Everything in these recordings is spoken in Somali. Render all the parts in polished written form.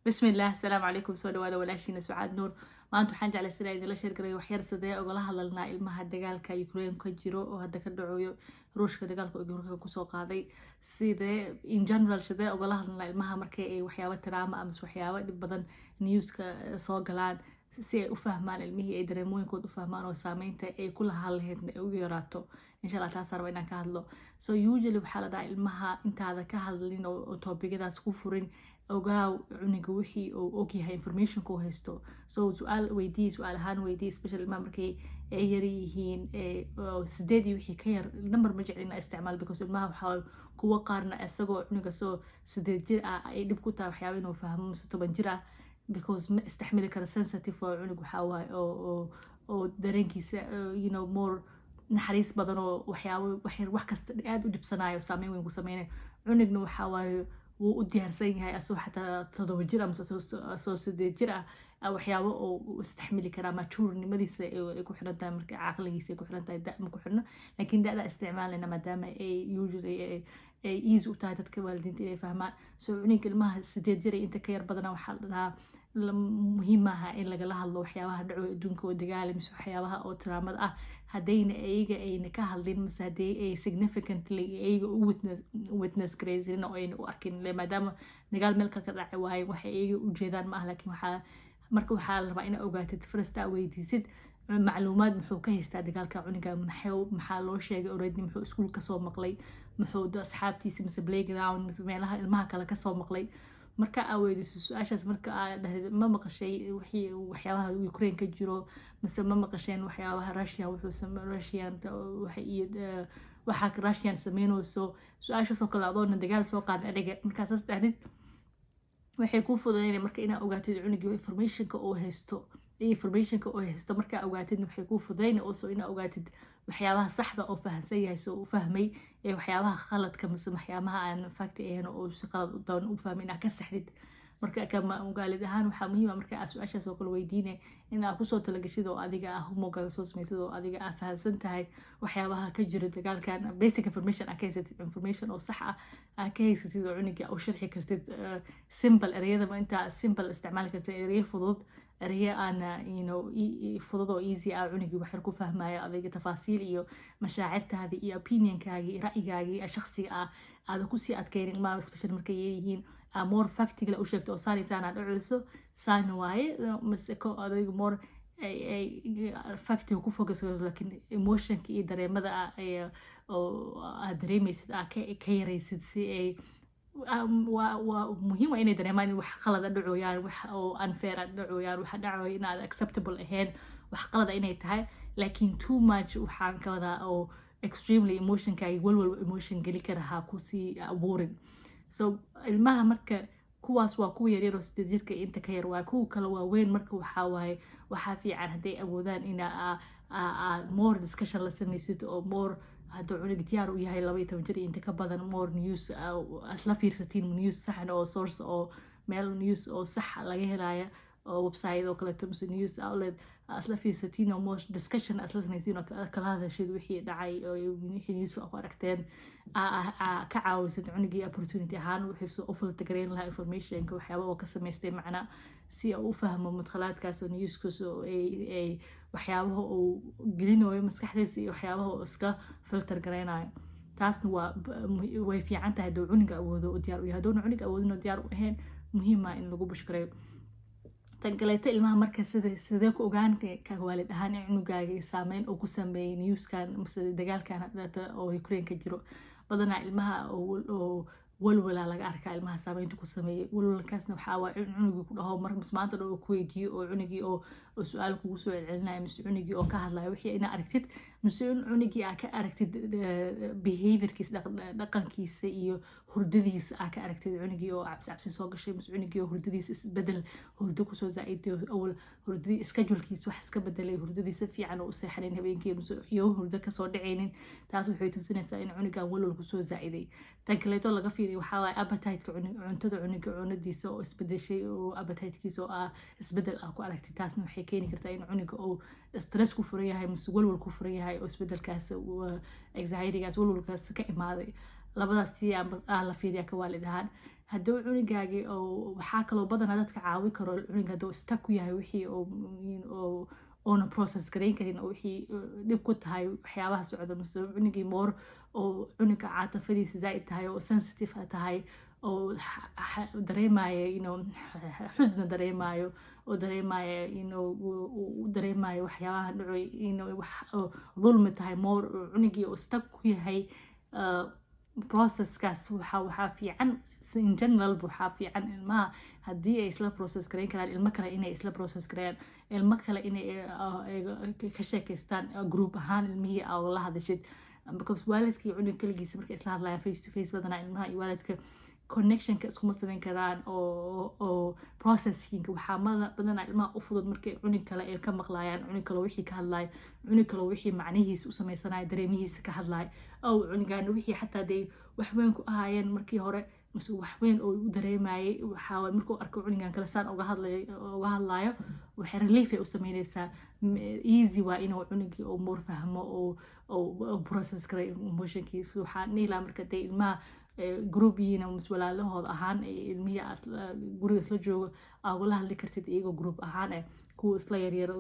بسم الله السلام عليكم soo dhawaada walaashiina Sucaad Nuur maanta waxaan jeclay sida idinla sheer garay wax yar sidee ogala hadalnaa ilmaha dagaalka Ukraine ka jiro oo hadda ka dhacayo Ruushka dagaalka Ukraine ku soo qaaday sidee in general sidee ogala hadalnaa ilmaha markay ay waxyaabo tiraama ama waxyaabo dhib badan newska soo galaan si ay u fahmaan ilmihii ay dareemooyinkooda u fahmaan oo saameynta ay ku lahayd ay ugu yaraato insha Allah taas arba inaan ka hadlo so usually waxa la dhahaa ilmaha intaada ka hadlin oo topic-daas ku furin ogaaw cuniga wixii uu ogyahay information ku haysto so su'aal ahaan weydii especially markay ay yar yihiin sideed iyo wixii ka yar number ma jeclina isticmaal because ilmaha waxa kuwa qaarna isagoo cuniga soo sideed jir ah ay dhib ku tahay waxyaabo inuu fahmo 7 jir ah because ma istixmali kara sensitive oo cuniga waxa waay oo dareenkiisa more naxariis badan oo waxyaabo wax kasta aad u dhibsanayo saameyn weyn ku sameeyay cunigna waxa waayo wuu u diyaarsan yahay asoo xataa 7 jir ama soo 8 jir ah waxyaabo oo istixmali kara maturity-nimadiisa ay ku xiran tahay marka aqligiisa ay ku xiran tahay da'da ku xirna laakiin da'da isticmaalna maadaama ay usually ay easy u tahay dadka waalidiinta inay fahmaan soo cuniga ilmaha 8 jir inta ka yar badan waxa la dhahaa muhiim ah in laga hadlo waxyaabaha dhaco adduunka oo dagaalmis waxyaabaha oo traumada ah hadayna ayna ka hadlin mise haday ay significantly ayga u witness gareyseen oo ayna u arkin maadaama dagaal meel ka dhacay waay waxa ayga u jeedaan ma ah laakiin waxa la rabaa in ogaatid first weydiisid macluumaad muxuu ka haystaa dagaalka cuniga maxaa loo sheegay already muxuu iskuul ka soo maqlay muxuu asxaabtiisa mise playground mise meelaha ilmaha kale ka soo maqlay marka aad weydiiso su'aashaas marka aad dhahdid ma maqashay waxyaabaha Ukraine ka jiro mise ma maqasheen waxyaabaha Russia waxa Russian sameynayso su'aashaas oo kale adoon dagaal soo qaadan adiga markaas dhahdid waxay ku fududeeyeen marka inaad ogaatid cuniga information-ka oo haysto marka ogaatid waxay ku fududeeyeen also inaad ogaatid waxyaabaha saxda oo fahansan yahay soo u fahmay waxyaabaha khaladka mise waxyaabaha aan fact ahayn oo si khalad u doon u fahmay inaad ka saxdid marka kama ogaalid ahaan waxa muhiim ah marka aad su'aashaas oo kale weydiinay inaad ku soo talagashid oo adiga ah homework soo sameeysid oo adiga ah fahansan tahay waxyaabaha ka jira dagaalkan basic information aad ka haysatid information oo sax ah aad ka haysatid oo cuniga u sharxi kartid simple ereyada ma inta simple isticmaal kartid ereyo fudud ereyo aan fudud oo easy ah cuniga wax ku fahmaayo adiga tafaasiil iyo mashaacirtaada iyo opinionkaaga iyo ra'yigaaga shakhsiga ah aad ku sii adkeenin ma especially markay yihiin more factical u sheegto oo saanitaan aad culuso saan waaye masako adiga more factical ku focus laakiin emotionka iyo dareemada oo aad dareemaysid ka yaraysid si ay waa muhiim ah inay dareemaan wax qalad dhacooyaan wax oo unfair dhacooyaan wax dhacayo inaad acceptable ahayn wax qalad inay tahay laakiin too much waxaan ka wadaa oo extremely emotionka ay walwal emotion gali karaha ku sii abuurin so ilmaha marka kuwaas waa kuwa yaryar oo 8 jirka inta ka yar waa kuwa kale waa weyn marka waxa fiican haday awoodaan in more discussion la sameeysid oo more hadda cunug diyaar u yahay 12 jir inta ka badan more news asla fiirsatiin news sax oo source oo meel news oo sax laga helayo oo website oo kale tumsi news outlet asla fiirsatiin oo more discussion asla sameeysin oo kala hadashid wixii dhacay oo wixii news ku aragteen ka caawisid cunugii opportunity ahaan wixii u filtreyn lahaa information ka waxyaabo oo ka sameystay macna si uu fahmo mudkhalaadkaas oo newskaas oo ay waxyaabaha uu gelinayo maskaxdiisa iyo waxyaabaha uu iska filter gareynayo taasna way fiican tahay doo cuniga awoodo oo diyaar u yahay doon cuniga awoodin diyaar u ahayn muhiim ah in lagu bushkareeyo tan kaleeto ilmaha marka sidee ku ogaan ka waalid ahaan cunugaaga saameyn oo ku sameeyay newskan mise dagaalkan oo Ukraine ka jiro badanaa ilmaha oo walwala laga arkaa ilmaha saameynta ku sameeyay walwalkaasna waxa waa cunugii ku dhaho mar maanta oo ku weydiyo oo cunugii oo su'aal kugu soo celcelinayo mise cunugii oo ka hadlayo wixii ina aragtid mise cunugii aad ka aragtid behaviorkiisa dhaqankiisa iyo hurdadiisa aad ka aragtid cunugii oo cabsi soo gashay mise cunugii oo hurdadiisa isbedel hurdo ku soo zaaiday awal hurdadii schedule-kiisa wax iska bedelay hurdadiisa fiican oo u seexaneen habeenkii mise iyo hurdo ka soo dhacaynin taas waxay tusinaysaa in cunugan walwal ku soo zaaiday tan kaleeto laga fiiriyo waxa waay appetite-ka cuntada cuniga cunadiisa oo isbedeshay oo appetite-kiisa oo isbedel ku aragtay taasna waxay keeni kartaa in cuniga oo stress ku furan yahay mise walwal ku furan yahay oo isbedelkaas anxiety-gaas walwalkaas ka imaaday labadaas fiican la fiiriyaa ka waalid ahaan hadduu cunigaagi oo waxaa kaloo badanaa dadka caawi karo cuniga hadduu stuck ku yahay wixii oo oona process garayn karin oo wixii dhib ku tahay waxyaabaha socda mise cunigii moor oo cuniga caatafadiisa zaa'id tahay oo sensitive tahay oo dareemaya xusna dareemayo oo dareemaya dareemayo waxyaabaha dhacoy wax dulmi tahay moor cunigii oo stuck ku yahay processkaas waxaa fiican in general waxaa fiican ilmaha haddii ay isla process garayn karaan ilmo kale inay isla process garayaan ilmo kale inay ka sheekaystaan group ahaan ilmihii oo la hadashid because waalidkii cunug kaligiisa markay isla hadlayaan face to face badanaa ilmaha iyo waalidka connectionka iskuma samayn karaan oo processinga waxaa badanaa ilmaha u fudud markay cunug kale ay ka maqlayaan cunug kale wixii ka hadlayo cunug kale wixii macnihiisa u samaysanayo dareemihiisa ka hadlayo oo cunugaana wixii xataa dee waxweyn ku ahaayeen markii hore mise waxweyn oo u dareemayay waxaa markuu arko cunugan kale saan uga hadlayo waxay relief ay u sameynaysaa easy waa inuu cunugii oo moor fahmo oo process garay emotionkiisa waxaa niilaa marka dee ilmaha group yihiin mise walaalahooda ahaan ilmihii guriga isla joogo ugala hadli kartid iyagoo group ahaan kuwa isla yaryar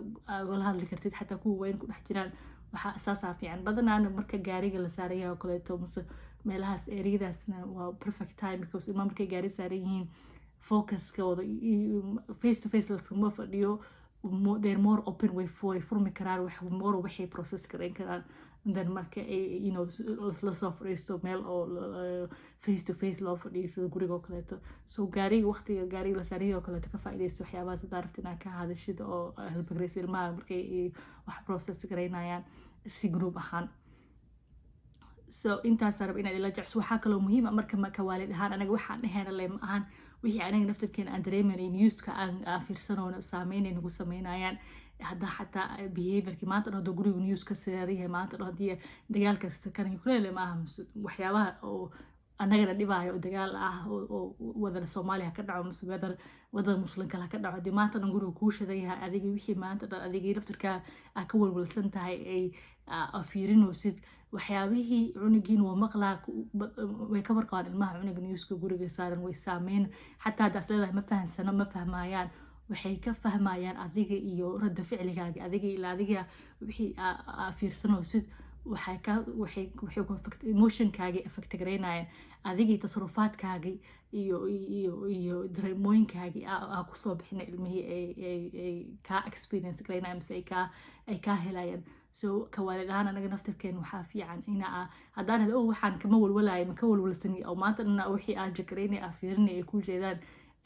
ugala hadli kartid xataa kuwa weyn ku dhex jiraan waxaa asaasaa fiican badanaana marka gaariga la saaran yahay oo kaleeto mise meelahaas ereyadaasna waa perfect time because ilmaa markay gaari saaran yihiin focuskooda face to face laskama fadhiyo they're more open way furmi karaan more waxay process garayn karaan then marka lasoo fadhiisto meel oo face to face loo fadhiyo sida guriga oo kaleeto so waqtiga gaariga la saarayay oo kaleeto ka faa'iidaysto waxyaabahaas hadaa rabta inaad ka hadashid oo halbagraysa ilmaha markay wax process garaynayaan si group ahaan so intaasaa raba inaad ila jecso waxaa kaloo muhiima marka waalid ahaan anaga waxaan dhahayna le ma ahan wixii anaga naftarkeena aan dareemayna newska aan fiirsanoona saameynay nagu sameynayaan hadda xataa behaviorkii maanta dhan hadduu guriga news ka saaryahay maanta dhan haddii dagaalka kan Ukraine ma aha waxyaabaha oo anagana dhibaayo oo dagaal ah oo wadada Soomaaliya ka dhaco mise wadada muslimka ka dhaco haddii maanta dhan guriga kuu shidan yahay adigii wixii maanta dhan adigii laftarkaa aad ka walwalsan tahay ay fiirinaysid waxyaabihii cunugiin waa maqlaa way ka warqabaan ilmaha cunuga newska guriga saaran way saameyn xataa haddaas leedahay ma fahansano ma fahmayaan waxay ka fahmayaan adiga iyo radda ficligaaga adiga ilaa adiga wixii fiirsanaysid waxay emotionkaagi affect garaynayaan adigii tasarrufaadkaagi iyo dareemooyinkaagi kusoo bixina ilmihii ay kaa experience garaynayaan mise ay kaa helayaan so ka waalid ahaan anaga naftarkeen waxaa fiican haddaan hada waxaan kama walwalayo maka walwalsani oo maanta dhan wixii aad jakaraynay aa fiirinay ay ku jeedaan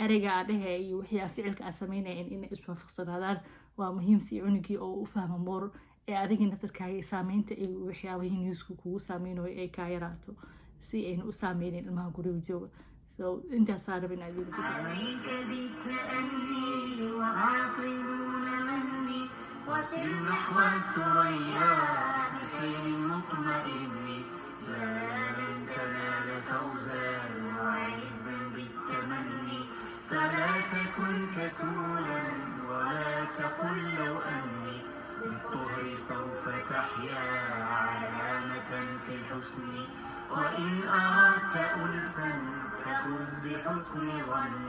ereyga aa dhehe iyo wixii ficilka aa sameynaya inay iswaafaqsanaadaan waa muhiim si cunugii oo u fahmo moor ee adigii naftarkaaga saameynta ay waxyaabahii newska kugu saameynayo ay kaa yaraato si ayna u saameynin ilmaha guriga jooga so intaasaa raba inaad وسر نحو الثريا بسير مطمئن لا لن تنال فوزا وعزا بالتمني فلا تكن كسولا ولا تقل لو أني بالطهر سوف تحيا علامة في الحسن وإن أردت أنسا فخذ بحسن ظن